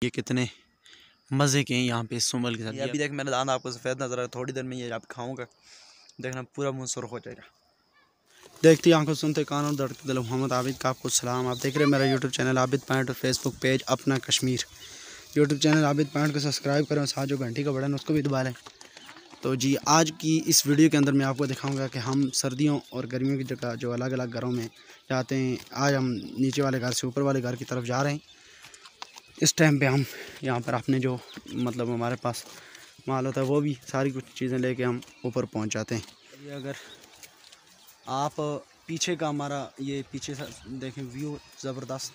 ये कितने मज़े के हैं यहाँ पे सुमल के साथ। ये अभी देख मैंने दाना आपको सफ़ेद नजर आया, थोड़ी देर में ये आप खाऊंगा, देखना पूरा मुंह सुर्ख हो जाएगा। देखती आंखों सुनते कानों दर्द दिल। मोहम्मद आबिद का आपको सलाम। आप देख रहे हैं मेरा यूट्यूब चैनल आबिद पॉइंट और फेसबुक पेज अपना Kashmir. YouTube channel Abid point को सब्सक्राइब करें और साथ जो घंटी का बटन उसको भी दबा लें। तो जी आज की इस वीडियो के अंदर मैं आपको दिखाऊंगा कि हम सर्दियों और गर्मियों की जगह जो अलग अलग घरों में जाते हैं, आज हम नीचे वाले घर से ऊपर वाले घर की तरफ जा रहे हैं। इस टाइम पे हम यहाँ पर अपने जो मतलब हमारे पास माल होता है वो भी सारी कुछ चीज़ें लेके हम ऊपर पहुँच जाते हैं। ये अगर आप पीछे का हमारा ये पीछे से देखें व्यू ज़बरदस्त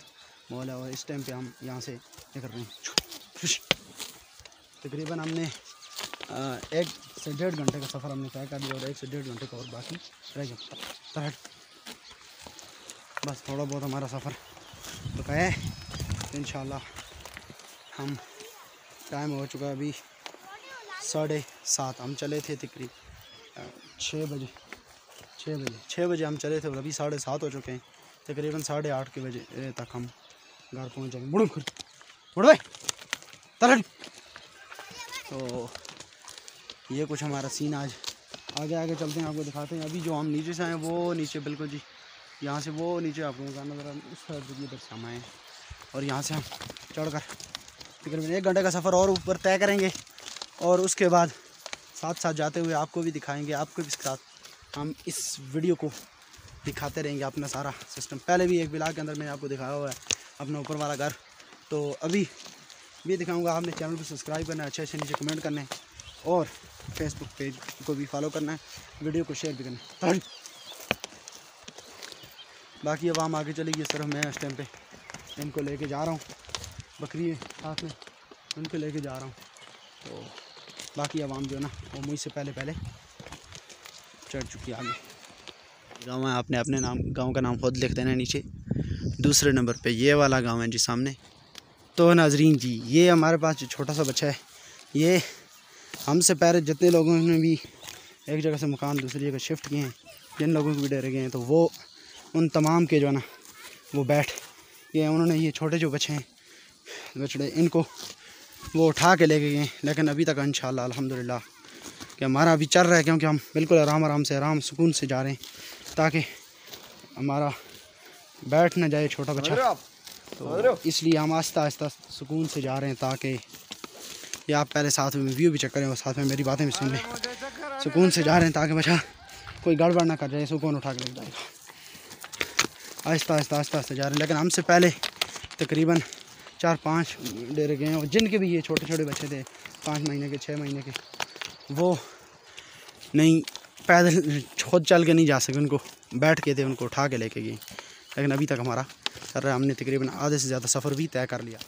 माहौल है। और इस टाइम पे हम यहाँ से निकल रहे हैं। तकरीबन हमने 1 से 1.5 घंटे का सफ़र हमने तय कर लिया और 1 से 1.5 घंटे का और बाकी रह गया। बस थोड़ा बहुत हमारा सफ़र तो है। इंशाल्लाह हम टाइम हो चुका है अभी 7:30। हम चले थे तकरीबन 6 बजे हम चले थे और अभी 7:30 हो चुके हैं। तकरीबन 8:30 के बजे तक हम घर पहुंच जाएंगे। तो ये कुछ हमारा सीन आज। आगे आगे चलते हैं, आपको दिखाते हैं। अभी जो हम नीचे से आए वो नीचे बिल्कुल जी यहाँ से वो नीचे आपको नज़र उस साइड से हम आए और यहाँ से हम चढ़कर तकरीबन 1 घंटे का सफ़र और ऊपर तय करेंगे और उसके बाद साथ साथ जाते हुए आपको भी दिखाएंगे। आपको भी साथ हम इस वीडियो को दिखाते रहेंगे अपना सारा सिस्टम। पहले भी एक ब्लॉग के अंदर मैंने आपको दिखाया हुआ है अपना ऊपर वाला घर, तो अभी भी दिखाऊंगा। आपने चैनल को सब्सक्राइब करना है, अच्छे अच्छे नीचे कमेंट करने और फेसबुक पेज को भी फॉलो करना है, वीडियो को शेयर भी करना है। बाकी अब हम आगे चलेगी इस तरफ। मैं इस टाइम पे इनको लेके जा रहा हूँ, बकरी साथ में उनको लेके जा रहा हूँ। तो बाकी आवाम जो है ना वो मुझसे पहले चढ़ चुकी है आगे। गाँव है, आपने अपने नाम गांव का नाम खुद लिख देना है नीचे। दूसरे नंबर पे ये वाला गांव है जी सामने। तो नाजरीन जी ये हमारे पास जो छोटा सा बच्चा है, ये हमसे पहले जितने लोगों ने भी एक जगह से मकान दूसरी जगह शिफ्ट किए हैं, जिन लोगों को भी डरे गए हैं, तो वो उन तमाम के जो है ना वो बैठ ये उन्होंने ये छोटे जो बच्चे हैं बछड़े इनको वो उठा के लेके गए। लेकिन अभी तक इंशाल्लाह अल्हम्दुलिल्लाह कि हमारा अभी चल रहा है, क्योंकि हम बिल्कुल आराम से आराम सुकून से जा रहे हैं ताकि हमारा बैठ ना जाए छोटा बच्चा। तो इसलिए हम आहिस्ता आहिस्ता सुकून से जा रहे हैं ताकि ये आप पहले साथ में व्यू भी चेक करें और साथ में मेरी बातें भी सुन लें। सुकून से जा रहे हैं ताकि बच्चा कोई गड़बड़ ना कर जाए, सुकून उठा के ले जाएगा। आहिस्ता आहिस्ता जा रहे हैं। लेकिन हमसे पहले तकरीबन 4-5 डेरे गए हैं और जिनके भी ये छोटे छोटे बच्चे थे 5 महीने के 6 महीने के, वो नहीं पैदल खुद चल के नहीं जा सके, उनको बैठ के थे उनको उठा के लेके गए। लेकिन अभी तक हमारा चल रहा है। हमने तकरीबन आधे से ज़्यादा सफ़र भी तय कर लिया।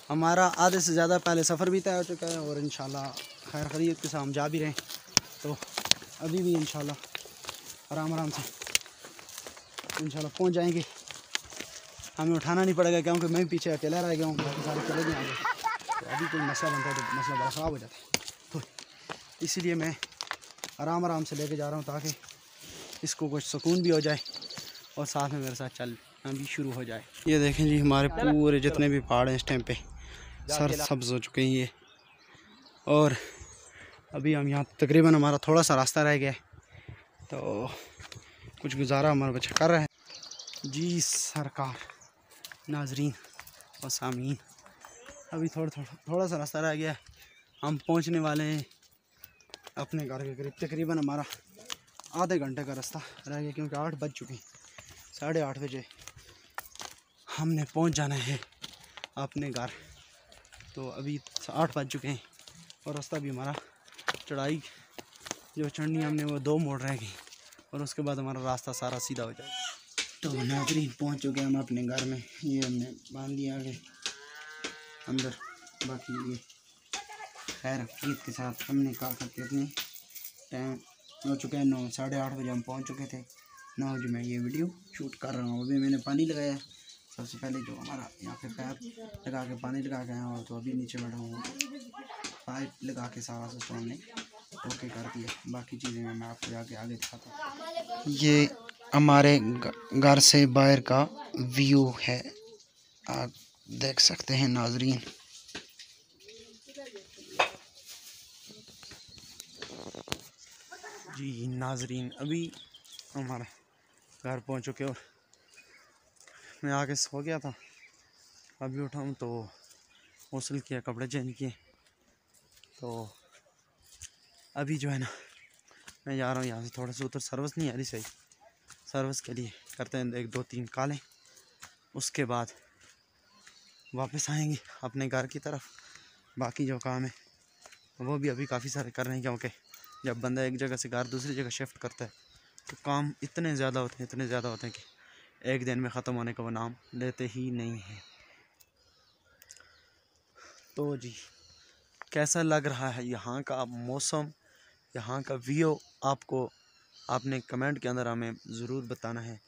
हमारा आधे से ज़्यादा पहले सफ़र भी तय हो चुका है और इंशाल्लाह खैर खैरियत के साथ हम जा भी रहे हैं। तो अभी भी इंशाल्लाह आराम से इंशाल्लाह पहुंच जाएंगे। हमें उठाना नहीं पड़ेगा क्योंकि मैं पीछे अकेला रह गया हूँ, बाकी सारे चले गए आगे। तो अभी कोई मसला बनता है तो मसला बड़ा ख़राब हो जाता है, तो इसीलिए मैं आराम से लेके जा रहा हूँ ताकि इसको कुछ सुकून भी हो जाए और साथ में मेरे साथ चलना भी शुरू हो जाए। ये देखें जी हमारे पूरे जितने भी पहाड़ हैं इस टाइम पे सर सब्ज़ हो चुके हैं ये। और अभी हम यहाँ तकरीबन हमारा थोड़ा सा रास्ता रह गया है, तो कुछ गुजारा हमारा बच्चा कर रहा है जी। सरकार नाजरीन और सामीन अभी थोड़ा सा रास्ता रह गया है। हम पहुँचने वाले हैं अपने घर के करीब। तकरीबन हमारा आधे घंटे का रास्ता रह गया क्योंकि 8 बज चुके हैं। 8:30 बजे हमने पहुंच जाना है अपने घर। तो अभी 8 बज चुके हैं और रास्ता भी हमारा चढ़ाई जो चढ़नी हमने वो 2 मोड़ रह गई और उसके बाद हमारा रास्ता सारा सीधा हो जाएगा। तो नाज़रीन पहुंच चुके हैं हम अपने घर में। ये हमने बांध दिया आगे अंदर। बाकी ये खैर ईद के साथ हमने कहा करते इतने टाइम हो चुका है 9 साढ़े 8 बजे हम पहुंच चुके थे। 9 बजे मैं ये वीडियो शूट कर रहा हूँ। अभी मैंने पानी लगाया सबसे पहले, जो हमारा यहाँ पे पैप लगा के पानी लगा के आया और तो अभी नीचे बैठा हूँ। पाइप लगा के सारा सिस्टम हमने ओके कर दिया। बाकी चीज़ें मैं आपको जाके आगे दिखाता हूँ। ये हमारे घर से बाहर का व्यू है, आप देख सकते हैं नाजरीन। जी नाजरीन, अभी हमारे घर पहुंच चुके और मैं आके सो गया था। अभी उठा हूँ तो गौसल किया, कपड़े चेंज किए, तो अभी जो है ना मैं जा रहा हूँ यहाँ से थोड़ा सा उधर। सर्विस नहीं आ रही सही, सर्विस के लिए करते हैं 1-2-3 कालें, उसके बाद वापस आएंगे अपने घर की तरफ। बाकी जो काम है वो भी अभी काफ़ी सारे कर रहे हैं, क्योंकि जब बंदा एक जगह से घर दूसरी जगह शिफ्ट करता है तो काम इतने ज़्यादा होते हैं कि एक दिन में ख़त्म होने का वो नाम लेते ही नहीं है। तो जी कैसा लग रहा है यहाँ का मौसम, यहाँ का व्यू, आपको आपने कमेंट के अंदर हमें ज़रूर बताना है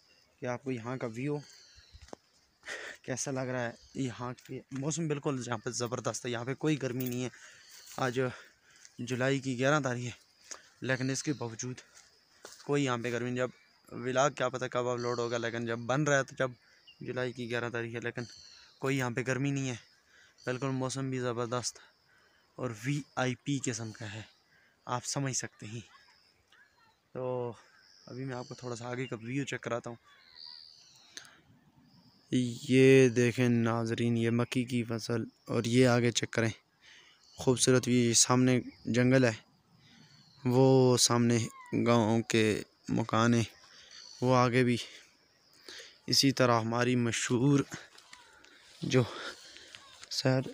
कि आपको यहाँ का व्यू कैसा लग रहा है। यहाँ के मौसम बिल्कुल यहाँ पे ज़बरदस्त है, यहाँ पे कोई गर्मी नहीं है। आज जुलाई की 11 तारीख है, लेकिन इसके बावजूद कोई यहाँ पे गर्मी नहीं। जब व्लॉग क्या पता कब अपलोड होगा, लेकिन जब बन रहा है तो जब जुलाई की 11 तारीख है, लेकिन कोई यहाँ पे गर्मी नहीं है। बिल्कुल मौसम भी ज़बरदस्त और VIP किस्म का है, आप समझ सकते हैं। तो अभी मैं आपको थोड़ा सा आगे का व्यू चेक कराता हूँ। ये देखें नाजरीन, ये मक्की की फसल, और ये आगे चेक करें खूबसूरत। ये सामने जंगल है, वो सामने गाँव के मकान है, वो आगे भी। इसी तरह हमारी मशहूर जो सैर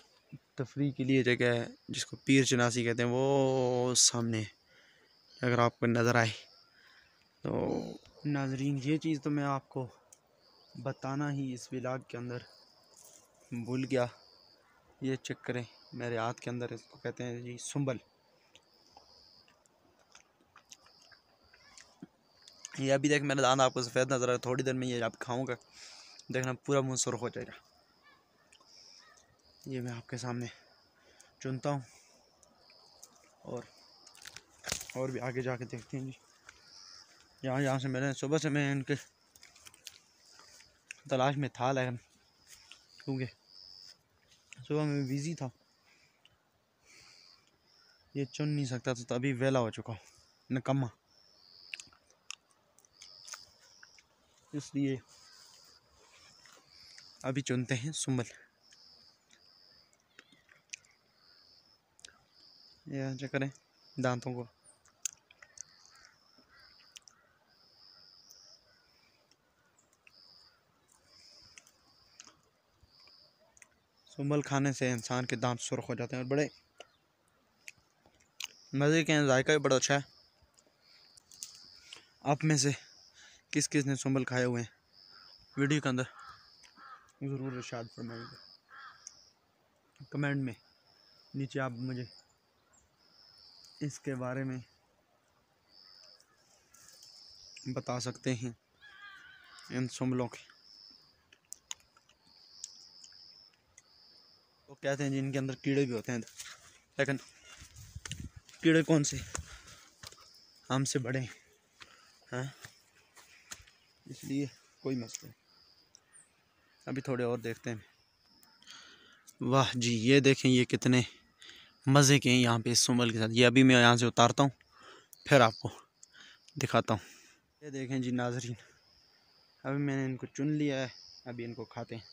तफरी के लिए जगह है जिसको पीर चनासी कहते हैं, वो सामने अगर आपको नज़र आए तो। नाजरीन ये चीज़ तो मैं आपको बताना ही इस व्लॉग के अंदर भूल गया। ये चेक करें मेरे हाथ के अंदर, इसको कहते हैं जी सुंबल। ये अभी देख मेरा दांत आपको सफ़ेद नज़र आ रहा है, थोड़ी देर में ये आप खाऊंगा, देखना पूरा मुंह सुर्ख हो जाएगा। ये मैं आपके सामने चुनता हूँ और भी आगे जाके देखते हैं जी। यहाँ से मैंने सुबह से मैं इनके तलाश में था, लेकिन क्योंकि सुबह में बिज़ी था ये चुन नहीं सकता था, तो अभी वेला हो चुका हूँ निकम्मा, इसलिए अभी चुनते हैं सुंबल। ये चेक करें दांतों को, सुंबल खाने से इंसान के दांत सुर्ख हो जाते हैं और बड़े मज़े के हैं, जायका भी बड़ा अच्छा है। आप में से किस किस ने सुंबल खाए हुए हैं वीडियो के अंदर ज़रूर इरशाद फरमाइएगा, कमेंट में नीचे आप मुझे इसके बारे में बता सकते हैं, इन सुंबलों के। वो कहते हैं जिनके अंदर कीड़े भी होते हैं, लेकिन कीड़े कौन से हमसे बड़े हैं, इसलिए कोई मसला नहीं। अभी थोड़े और देखते हैं। वाह जी ये देखें, ये कितने मज़े के हैं यहाँ पे इस सुंबल के साथ। ये अभी मैं यहाँ से उतारता हूँ, फिर आपको दिखाता हूँ। ये देखें जी नाजरीन, अभी मैंने इनको चुन लिया है, अभी इनको खाते हैं।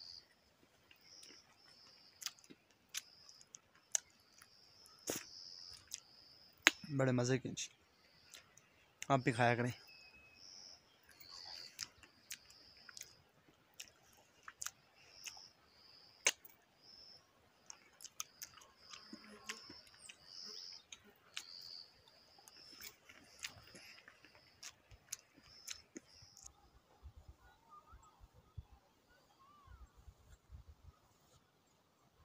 बड़े मज़े के जी, आप भी खाया करें।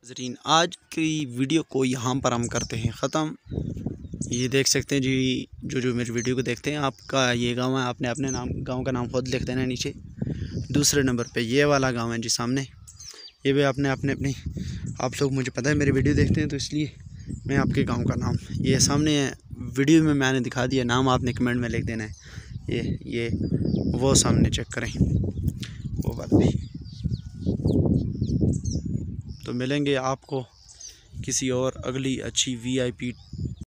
नाज़रीन आज की वीडियो को यहाँ पर हम करते हैं ख़त्म। ये देख सकते हैं जी, जो मेरी वीडियो को देखते हैं, आपका ये गांव है, आपने अपने गांव का नाम खुद लिख देना है नीचे। दूसरे नंबर पे ये वाला गांव है जी सामने, ये भी आपने अपनी आप लोग, मुझे पता है मेरी वीडियो देखते हैं तो इसलिए मैं आपके गांव का नाम ये सामने है, वीडियो में मैंने दिखा दिया, नाम आपने कमेंट में लिख देना है। ये वो सामने चेक करें वो बात भी। तो मिलेंगे आपको किसी और अगली अच्छी VIP